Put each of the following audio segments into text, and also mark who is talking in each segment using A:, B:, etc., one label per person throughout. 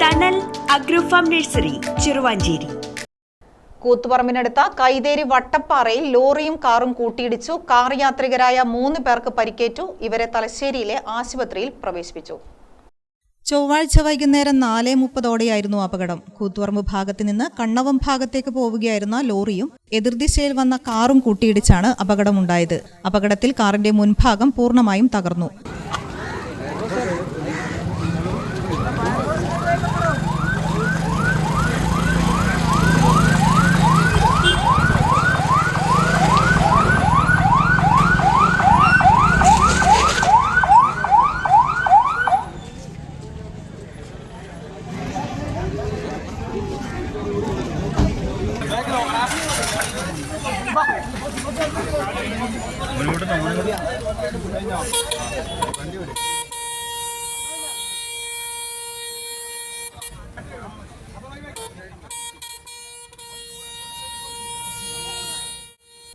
A: Tunnel agrofarm nursery, Cheruvanchery.
B: കൂത്തുപറമ്പിനടുത്ത കൈതേരി വട്ടപ്പാറയിൽ ലോറിയും കാറും കൂട്ടിയിടിച്ചു. കാർ യാത്രികരായ 3 പേർക്ക് പരിക്കേറ്റു. ഇവരെ തലശ്ശേരിയിലെ ആശുപത്രിയിൽ പ്രവേശിപ്പിച്ചു. ചൊവ്വാഴ്ച വൈകുന്നേരം 4:30ഓടെയായിരുന്നു അപകടം. കൂത്തുപറമ്പ് ഭാഗത്ത് നിന്ന് കണ്ണവം ഭാഗത്തേക്ക് പോവുകയായിരുന്ന ലോറിയും എതിർദിശയിൽ വന്ന കാറും കൂട്ടിയിടിച്ചാണ് അപകടമുണ്ടായത്. അപകടത്തിൽ കാറിന്റെ മുൻഭാഗം പൂർണ്ണമായും തകർന്നു.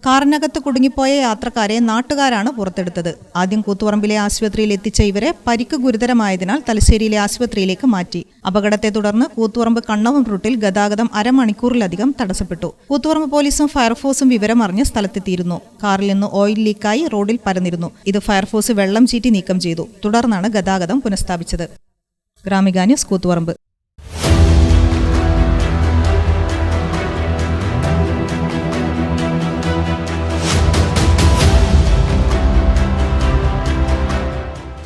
B: കാറിനകത്ത് കുടുങ്ങിപ്പോയ യാത്രക്കാരെ നാട്ടുകാരാണ് പുറത്തെടുത്തത്. ആദ്യം കൂത്തുപറമ്പിലെ ആശുപത്രിയിൽ എത്തിച്ച ഇവരെ പരിക്ക് ഗുരുതരമായതിനാൽ തലശ്ശേരിയിലെ ആശുപത്രിയിലേക്ക് മാറ്റി. അപകടത്തെ തുടർന്ന് കൂത്തുപറമ്പ് കണ്ണവം റൂട്ടിൽ ഗതാഗതം അരമണിക്കൂറിലധികം തടസ്സപ്പെട്ടു. കൂത്തുപറമ്പ് പോലീസും ഫയർഫോഴ്സും വിവരമറിഞ്ഞ് സ്ഥലത്തെത്തിയിരുന്നു. കാറിൽ നിന്ന് ഓയിൽ ലീക്കായി റോഡിൽ പരന്നിരുന്നു. ഇത് ഫയർഫോഴ്സ് വെള്ളം ചീറ്റി നീക്കം ചെയ്തു. തുടർന്നാണ് ഗതാഗതം പുനഃസ്ഥാപിച്ചത്. ഗ്രാമിക ന്യൂസ്, കൂത്തുപറമ്പ്.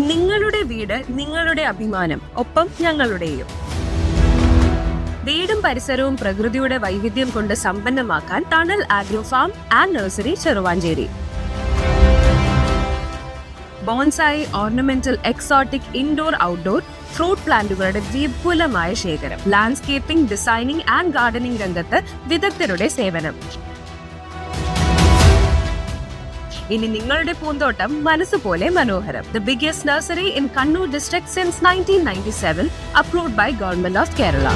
C: നിങ്ങളുടെ വീട് നിങ്ങളുടെ അഭിമാനം, ഒപ്പം ഞങ്ങളുടെയും. വീടും പരിസരവും പ്രകൃതിയുടെ വൈവിധ്യം കൊണ്ട് സമ്പന്നമാക്കാൻ tunnel agrofarm and nursery, Cheruvanchery. Bonsai, ornamental, exotic, indoor, outdoor fruit പ്ലാന്റുകളുടെ വിപുലമായ ശേഖരം. ലാൻഡ്സ്കേപ്പിംഗ്, ഡിസൈനിംഗ് ആൻഡ് ഗാർഡനിംഗ് രംഗത്ത് വിദഗ്ധരുടെ സേവനം. ഇനി നിങ്ങളുടെ പൂന്തോട്ടം മനസ്സുപോലെ മനോഹരം. The biggest nursery in Kannur district since 1997, approved by Government of Kerala.